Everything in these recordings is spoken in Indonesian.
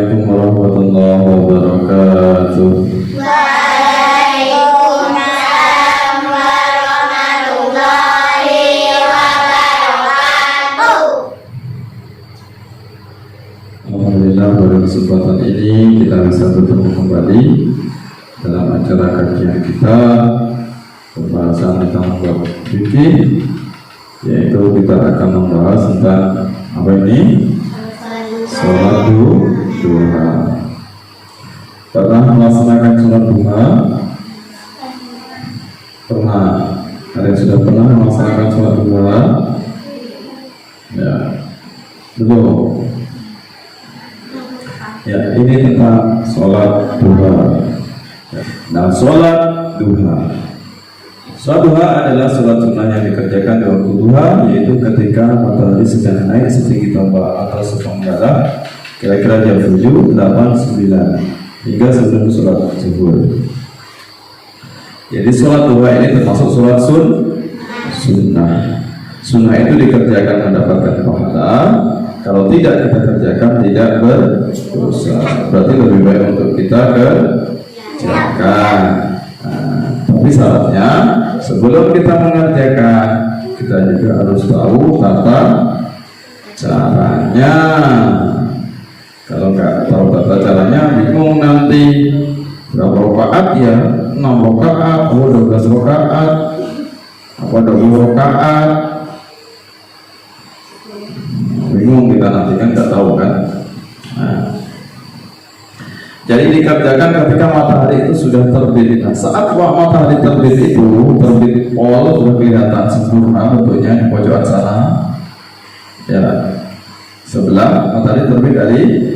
Assalamualaikum warahmatullahi wabarakatuh. Waalaikumsalam warahmatullahi wabarakatuh. Alhamdulillah, pada kesempatan ini kita bisa bertemu kembali dalam acara kajian kita pembahasan tentang bab fikih, yaitu kita akan membahas tentang apa ini? Sholat duha. Pernah melaksanakan sholat duha? Pernah. Ada yang sudah pernah melaksanakan sholat duha? Ya, belum. Ya, ini tentang sholat duha. Nah, sholat duha. Sholat duha adalah sholat sunnah yang dikerjakan di waktu duha, yaitu ketika matahari sedang naik setinggi tombak atau sepenggalah, kira-kira jam 7, 8, 9 hingga sebelum sholat zuhur. Jadi sholat duha ini termasuk sholat sunnah. Sunnah itu dikerjakan mendapatkan pahala. Kalau tidak kita kerjakan tidak berdosa. Berarti lebih baik untuk kita kerjakan. Tapi syaratnya sebelum kita mengerjakan, kita juga harus tahu tata caranya. Kalau nggak tahu tata caranya, bingung nanti berapa rakaat ya, 6 rakaat, 12 rakaat, apa 20 rakaat, bingung kita nanti, kan nggak tahu kan. Jadi dikerjakan ketika matahari itu sudah terbit. Nah, saat matahari terbit itu, terbit pol sudah kelihatan sempurna bentuknya di pojokan sana. Ya, sebelah matahari terbit dari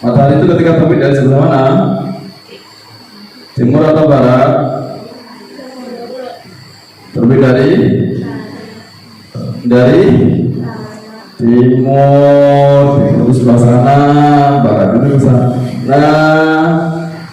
matahari itu ketika terbit dari sebelah mana? Timur atau barat? Terbit dari timur itu sebelah sana, barat dulu sana. Nah,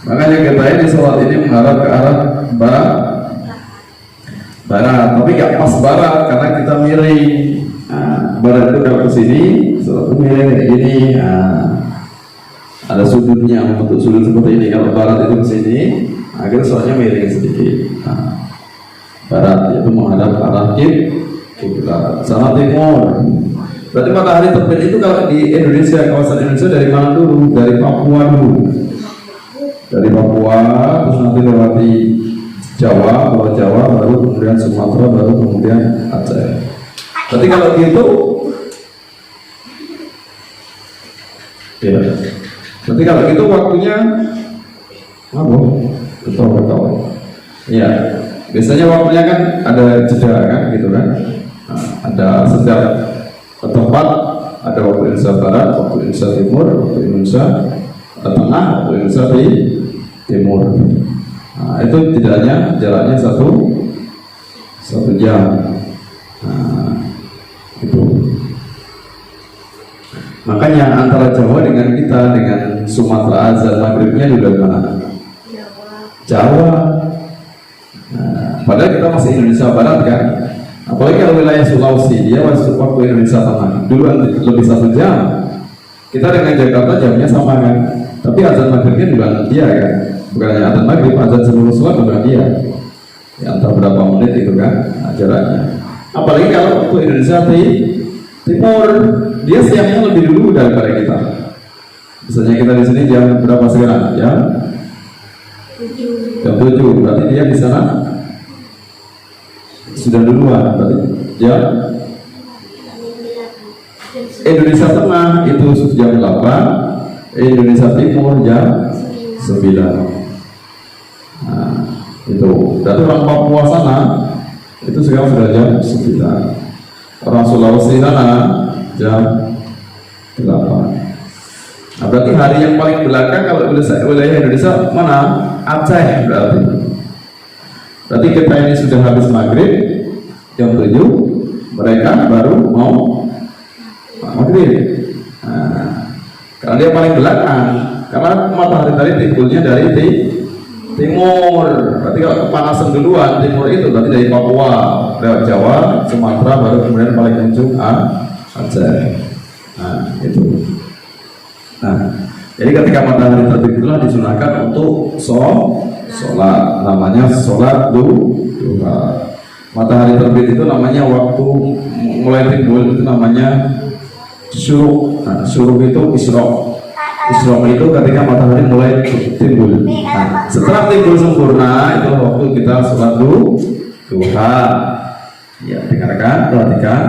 makanya kita ini sholat ini mengarah ke arah barat, tapi nggak pas barat karena kita miring. Nah, barat itu kalau ke sini, sholat itu miring kayak gini. Ada sudutnya, untuk sudut seperti ini. Kalau barat itu ke sini, akhirnya sholatnya miring sedikit. Barat itu menghadap arah kiblat, sana timur. Berarti matahari terbit itu kalau di Indonesia, kawasan Indonesia dari mana dulu? Dari Papua dulu. Dari Papua, terus nanti lewati Jawa, Pulau Jawa, baru kemudian Sumatera, baru kemudian Aceh. Berarti kalau gitu, ya. Berarti kalau gitu waktunya apa? Betul. Iya. Biasanya waktunya kan ada jeda kan, gitu kan? Nah, ada setiap tempat, ada waktu Indonesia Barat, waktu Indonesia Timur, waktu Indonesia Tengah, waktu Indonesia di Timur. Nah, itu tidaknya jaraknya satu jam. Nah, itu. Makanya antara Jawa dengan kita, dengan Sumatera, azan maghribnya juga mana? Jawa. Nah, padahal kita masih Indonesia Barat kan. Apalagi kalau wilayah Sulawesi, dia waktu Indonesia Tengah duluan lebih 1 jam. Kita dengan Jakarta jamnya sama kan. Tapi azan maghribnya juga dia kan. Bukan hanya azan maghrib, azan seluruh sholat juga dia. Ya, antara berapa menit itu kan jaraknya. Apalagi kalau waktu Indonesia Timur, dia siangnya lebih dulu daripada kita. Misalnya kita di sini jam berapa sekarang? Jam 7. Berarti dia di sana sudah duluan. Berarti jam Indonesia Tengah itu jam 8, Indonesia Timur jam 9. Nah, itu. Berarti orang Papua sana itu sekarang sudah jam 9. Orang Sulawesi sana jam 8. Nah, berarti hari yang paling belakang kalau wilayah Indonesia mana? Aceh berarti. Berarti kita ini sudah habis maghrib jam 7, mereka baru mau maghrib. Nah, karena dia paling belakang, karena matahari tadi timbulnya dari timur. Berarti kalau kepanasan duluan timur itu berarti dari Papua lewat Jawa, Sumatera, baru kemudian paling ujung Aceh. Nah, itu. Nah, jadi ketika matahari terbit itulah disunahkan untuk sholat, namanya sholat duha. Matahari terbit itu namanya waktu mulai timbul itu namanya syuruk. Nah, syuruk itu isyraq. Isyraq itu ketika matahari mulai timbul. Nah, setelah timbul sempurna itu waktu kita sholat duha. Ya, dengarkan, perhatikan.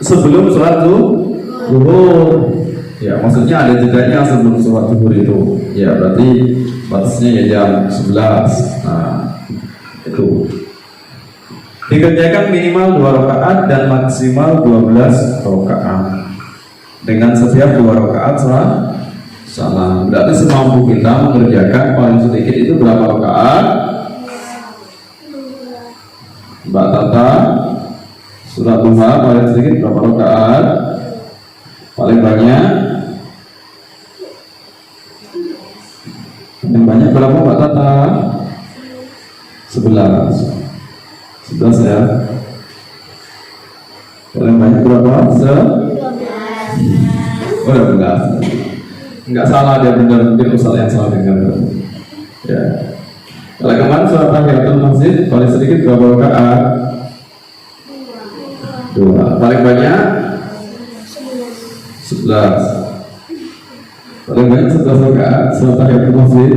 Sebelum sholat zuhur, ya maksudnya ada jedanya sebelum sholat zuhur itu. Ya berarti batasnya ya jam 11. Nah, itu dikerjakan minimal 2 rakaat dan maksimal 12 rakaat. Dengan setiap 2 rakaat salam. Berarti semampu kita mengerjakan paling sedikit itu berapa rakaat? Mbak Tata, surat duha paling sedikit berapa rakaat? Paling banyak? Paling banyak berapa Mbak Tata? 11 ya. Paling banyak berapa? 12. Enggak salah, dia benar, mungkin Ustaz yang salah dengar. Ya. Kalau kemarin surat tahiyatul masjid paling sedikit berapa rakaat? 2. Paling banyak 11. Paling banyak 11 rakaat surat tahiyatul masjid.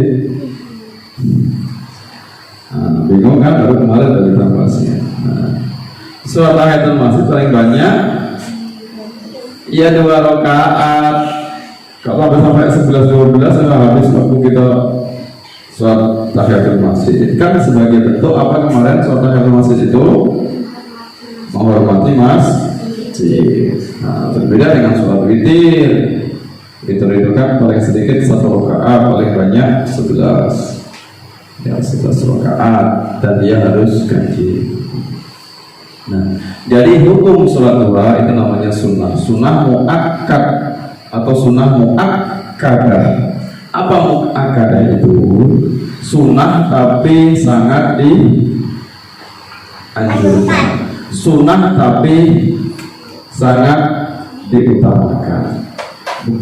Nah, bingung kan, baru kemarin dari tambahnya. Nah, surat tahiyatul masjid paling banyak ya 2 rakaat. Kalau sampai 11-12 sudah habis waktu kita sholat tahiyatul masjid. Kan sebagai bentuk apa kemarin sholat tahiyatul masjid itu menghormati masjid. Nah, berbeda dengan sholat witir. Witir itu kan paling sedikit 1 rakaat, paling banyak 11. Ya 11 rakaat dan dia harus ganti. Nah, jadi hukum sholat duha itu namanya sunnah muakkad atau sunnah muakkadah. Apa muakkadah itu? Sunnah tapi sangat dianjurkan. Sunnah tapi sangat diutamakan.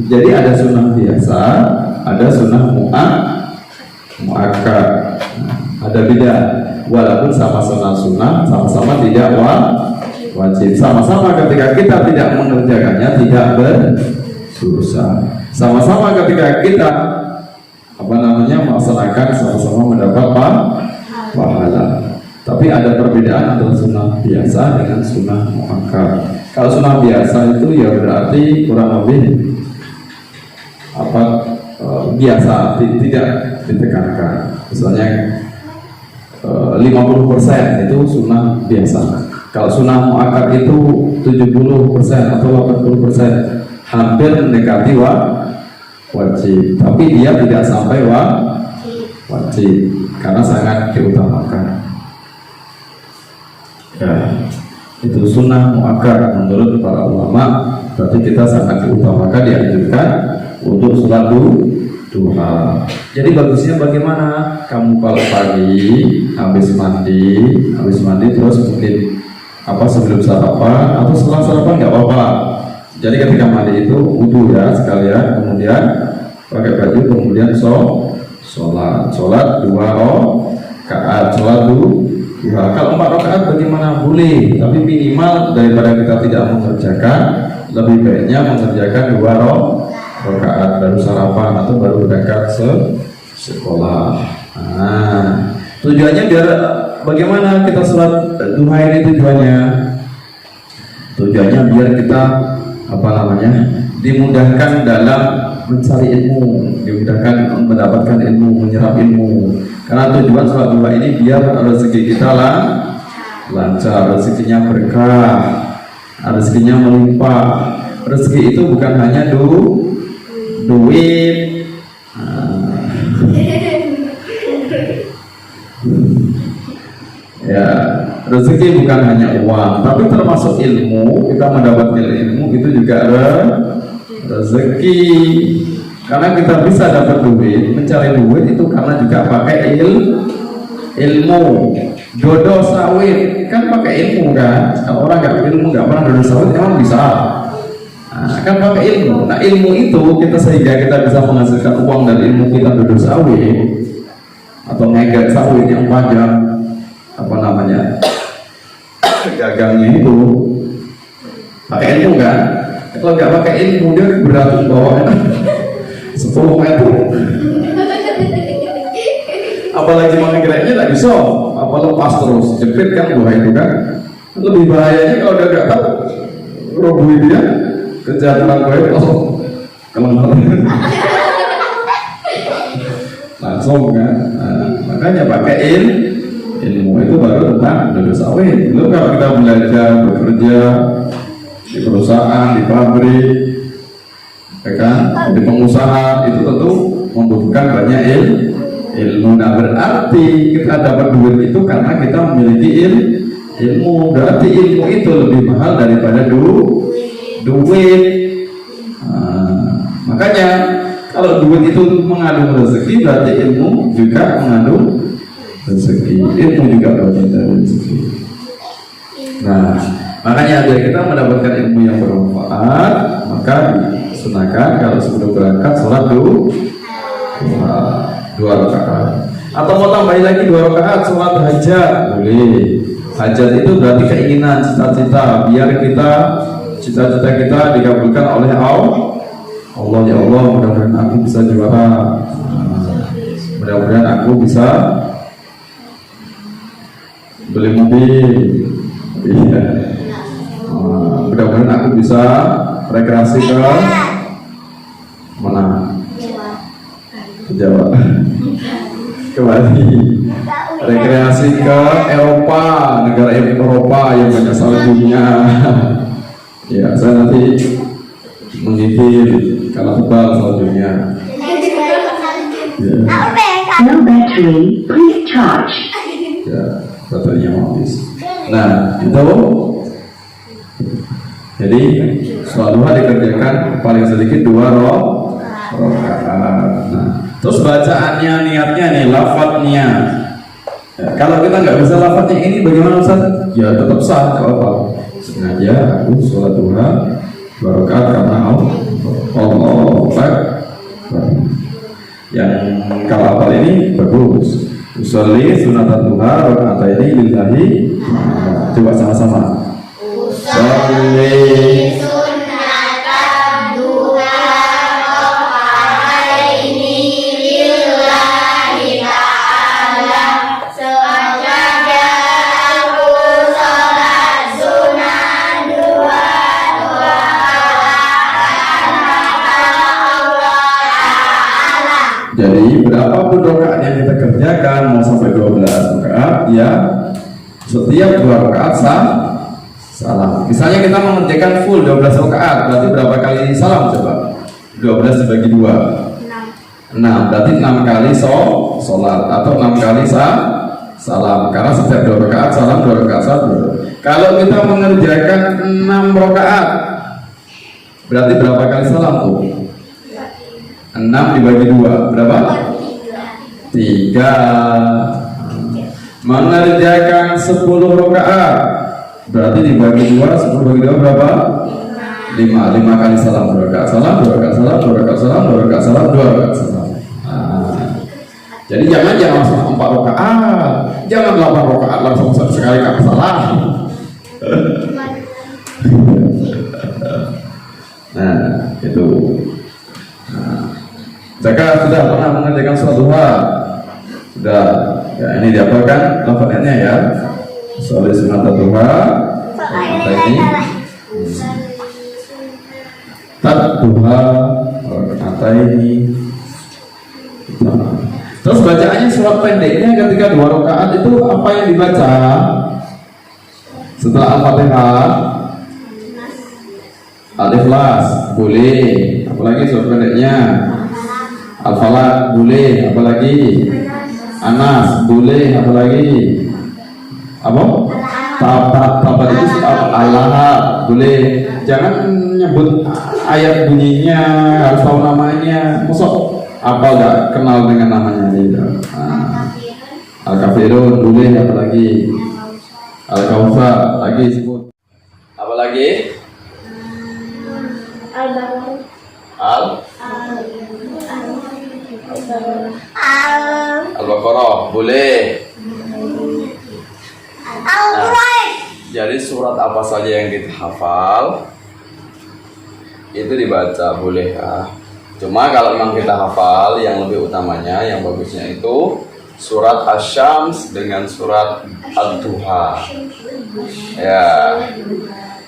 Jadi ada sunnah biasa, ada sunnah muakkad. Ada beda. Walaupun sama-sama sunnah, sama-sama tidak wajib. Sama-sama ketika kita tidak mengerjakannya tidak berdosa. Sama-sama ketika kita melaksanakan sama-sama mendapat pahala. Tapi ada perbedaan antara sunnah biasa dengan sunnah muakkad. Kalau sunnah biasa itu ya berarti kurang lebih biasa, tidak ditekankan. Misalnya 50% itu sunnah biasa. Kalau sunnah muakkad itu 70% atau 80%, hampir mendekati wajib. Tapi dia tidak sampai wajib karena sangat diutamakan. Ya, itu sunnah muakkad menurut para ulama. Berarti kita sangat diutamakan, dianjurkan untuk sholat duha. Jadi bagusnya bagaimana? Kamu kalau pagi habis mandi terus mungkin sebelum sarapan atau setelah sarapan nggak apa-apa. Jadi ketika mandi itu wudu ya sekalian, kemudian pakai baju, kemudian sholat 2 rakaat, sholat duha. Kalau 4 rakaat bagaimana? Boleh, tapi minimal daripada kita tidak mengerjakan, lebih baiknya mengerjakan 2 rakaat baru sarapan atau baru berangkat sekolah. Nah, tujuannya biar bagaimana kita sholat duha ini tujuannya? Tujuannya biar kita dimudahkan dalam mencari ilmu, dimudahkan mendapatkan ilmu, menyerap ilmu. Karena tujuan sholat duha ini biar rezeki kita lancar, rezekinya berkah, rezekinya melimpah. Rezeki itu bukan hanya duit. Ya, rezeki bukan hanya uang, tapi termasuk ilmu. Kita mendapatkan ilmu itu juga rezeki. Karena kita bisa dapat duit, mencari duit itu karena juga pakai ilmu. Dodo sawit kan pakai ilmu kan. Kalau orang nggak ilmu, nggak pernah dodo sawit, emang bisa? Nah, kan pakai ilmu. Nah, ilmu itu kita sehingga kita bisa menghasilkan uang dari ilmu kita duduk sawit atau ngegat sawit yang panjang, apa namanya, gagangnya itu pakai ilmu kan? Kalau nggak pakai ilmu dia berat bawahnya 10 meter. Apalagi menggeraknya nggak bisa, apa lepas terus jepit kan buah itu kan. Lebih bahayanya kalau dia nggak tahu roboh dia kejahatan buah itu langsung kan. Nah, makanya pakai ilmu itu baru tentang duduk sawit. Lalu kalau kita belajar bekerja di perusahaan, di pabrik, ya kan, di pengusaha, itu tentu membutuhkan banyak ilmu. Nah, berarti kita dapat duit itu karena kita memiliki ilmu. Berarti ilmu itu lebih mahal daripada duit. Nah, makanya kalau duit itu mengandung rezeki, berarti ilmu juga mengandung rezeki. Ilmu juga bagian dari rezeki. Nah, makanya agar kita mendapatkan ilmu yang bermanfaat, maka disunahkan kalau sebelum berangkat sholat dua rakaat. Atau mau tambahin lagi 2 rakaat sholat hajat, boleh. Hajat itu berarti keinginan, cita-cita, biar cita-cita kita dikabulkan oleh Allah. Ya Allah, mudah-mudahan aku bisa juara, mudah-mudahan aku bisa beli mobil, iya. Mudah-mudahan aku bisa rekreasi ke mana? Ke Jawa, ke Bali, rekreasi ke Eropa, negara Eropa yang banyak saljunya. Ya, saya nanti menghibur kalau tebal saljunya. Ya. No battery, please charge. Ya, baterainya habis. Nah, itu. Jadi sholat duha dikerjakan paling sedikit 2 rakaat. Nah, terus bacaannya, niatnya nih, lafadznya. Ya, kalau kita nggak bisa lafadznya ini bagaimana Ustaz? Ya tetap sah, nggak apa-apa. Sengaja aku sholat duha 2 rakaat karena Allah Akbar. Yang kalau hafal ini bagus. Usolli sunatan duha rakaat ini lillahi. Coba sama-sama. Usolli sunatan duha rakaataini lillahi ta'ala. Sengaja aku sholat sunat 2 rakaat. Jadi berapapun rakaat yang kita kerjakan, mau sampai 12 rakaat, ya setiap 2 rakaat salam. Misalnya kita mengerjakan full 12 rakaat, berarti berapa kali salam coba? 12 dibagi 2 6, berarti 6 kali sholat atau 6 kali salam. Karena setiap 2 rakaat salam, 2 rakaat salam. Kalau kita mengerjakan 6 rakaat, berarti berapa kali salam tuh? 6 dibagi 2 berapa? 3. Mengerjakan 10 rakaat, berarti dibagi 2, 10 bagi 2 berapa? 5 kali salam, 2 rakaat salam, 2 rakaat salam, 2 rakaat salam, 2 rakaat salam, 2 rakaat salam. Jadi jangan langsung 4 rakaat, jangan 8 rakaat langsung sekali kali salam. Nah, itu. Jika sudah pernah mengerjakan sholat duha, sudah, ya ini diapakan lafadznya ya. Sholat sunat duha, ini tat duha, kata ini. Terus bacaannya surat pendeknya ketika 2 rakaat itu apa yang dibaca setelah Al-Fatihah? Al-Ikhlas boleh, apalagi surat pendeknya Al-Falaq boleh, apalagi Anas boleh, apalagi apa? Tabat itu Allah boleh. Jangan nyebut ayat bunyinya, harus tahu namanya. Masuk apa nggak kenal dengan namanya gitu. Al-Kafirun boleh, apalagi Al-Kautsar lagi sebut. Apalagi Al-Baqarah boleh. Jadi surat apa saja yang kita hafal itu dibaca boleh ya. Cuma kalau memang kita hafal, yang lebih utamanya, yang bagusnya itu surat Asy-Syams dengan surat Ad-Duha. Ya.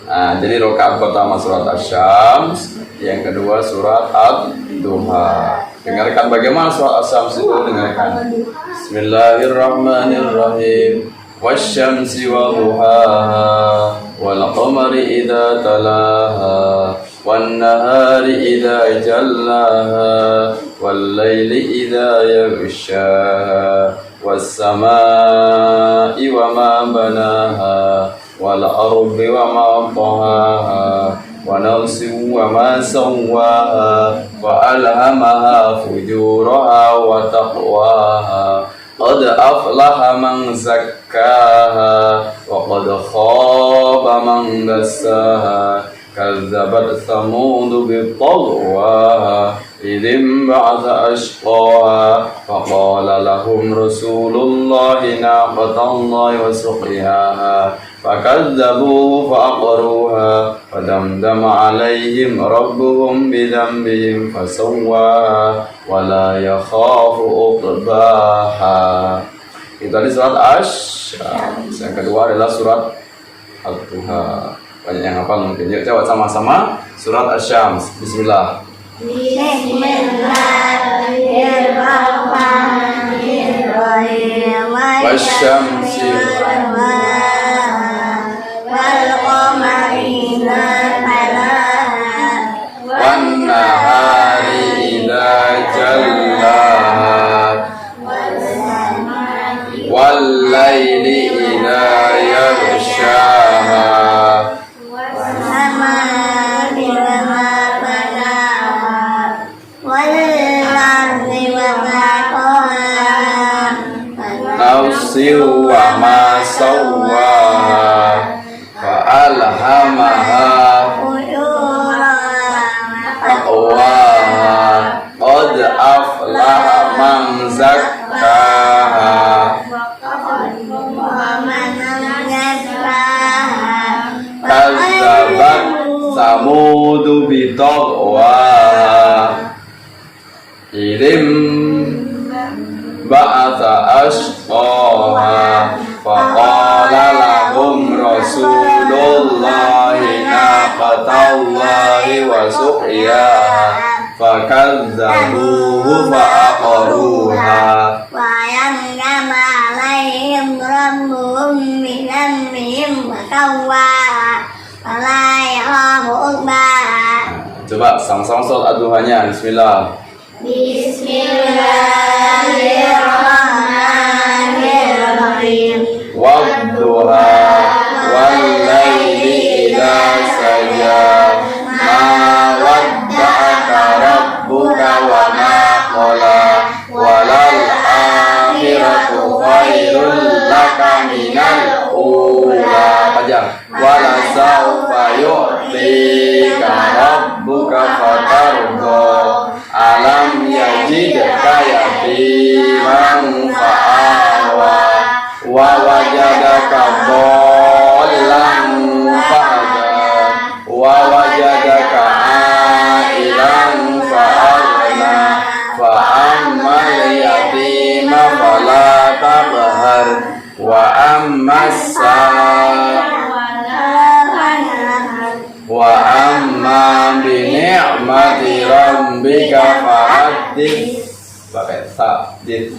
Nah, jadi rakaat pertama surat Asy-Syams, yang kedua surat Ad-Duha. Dengarkan bagaimana surat Asy-Syams itu, dengarkan. Bismillahirrahmanirrahim. Wasyamsi wa duhaha wal qamari idza talaha wan nahari idza jallaha wal laili idza yaghshaha was samaa'i wa ma banaha wal ardi wa ma tahaha wa nafsin wa ma sawwaha wa alhamaha fujuraha wa taqwaha. Qad aflaha man zakkaha wa qad khaba man dassaha. Kazzabat Thamud bi-taghwaha idh ba'atha ashqaha faqala lahum Rasulullahi naqatallahi wa suqiyaha fakazzabuhu fa'aqaruha fadamdama 'alaihim rabbuhum bidhanbihim fasawwaha wa la yakhafu uqbaha. Itu tadi surat Asy-Syams. Yang kedua adalah surat Ad-Duha. Banyak yang hafal mungkin. Yuk coba sama-sama surat Asy-Syams. Bismillah. Bismillahirrahmanirrahim. Wasyamsi wal qamari idza talaha wan nahari idza jallaha wal laili idza yaghshaha nafsin wa ma sawwaha fa alhamaha taqwaha qad aflaha man zakkaha kazzabat Thamud bi-taghwaha idh ba'atha ashqaha faqala lahum Rasulullahi naqatallahi wa suqiyaha fakazzabuhu fa'aqaruha wa yamdama 'alaihim rabbuhum bidhanbihim fasawwaha wa la yakhafu uqbaha. Coba sama-sama surat Ad-Duhanya. Bismillah. Bismillahirrahmanirrahim. Wadduha wal laili idza saja ma wadda'aka rabbuka wa ma qala walal akhiratu khairul laka minal ula. Panjang. Wala sawfa yu'tika rabbuka fatarda alam yajidka yatiman fa'awa wa wajadaka dhallan fahada wa wajadaka ailan fa'agna fa ammal yatima fala taqhar wa ammas wa amma bi ni'mati rabbika fa'addith. Pakai ta'dith.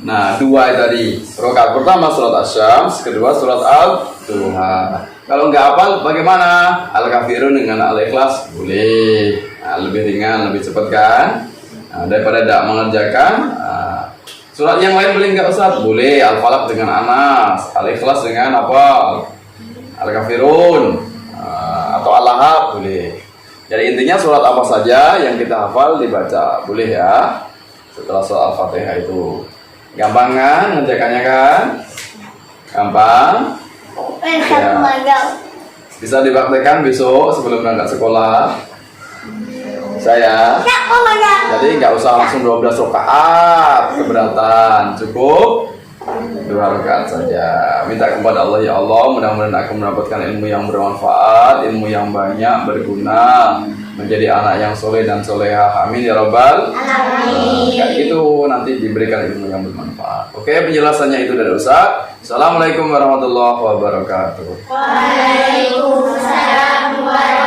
Nah, dua tadi. Rakaat pertama surat Asy-Syams, kedua surat Ad-Duha. Kalau nggak hafal bagaimana? Al-Kafirun dengan Al-Ikhlas boleh. Nah, lebih ringan, lebih cepat kan? Nah, daripada tidak mengerjakan. Nah, surat yang lain boleh nggak Ustaz? Boleh. Al-Falaq dengan Anas, Al-Ikhlas dengan apa? Al-Kafirun. Atau Al-Lahab boleh. Jadi intinya surat apa saja yang kita hafal dibaca boleh ya. Setelah surat Al-Fatihah itu gampang kan ngerjakannya kan? Gampang. Ya. Bisa dipraktekkan besok sebelum berangkat sekolah. Saya. Jadi nggak usah langsung 12 rakaat, keberatan. Cukup 2 rakaat saja. Minta kepada Allah, ya Allah, mudah-mudahan aku mendapatkan ilmu yang bermanfaat, ilmu yang banyak, berguna, menjadi anak yang soleh dan solehah. Amin ya Rabbal alamin. Kayak gitu nanti diberikan ilmu yang bermanfaat. Oke, penjelasannya itu dari Ustaz. Assalamualaikum warahmatullahi wabarakatuh. Waalaikumsalam warahmatullahi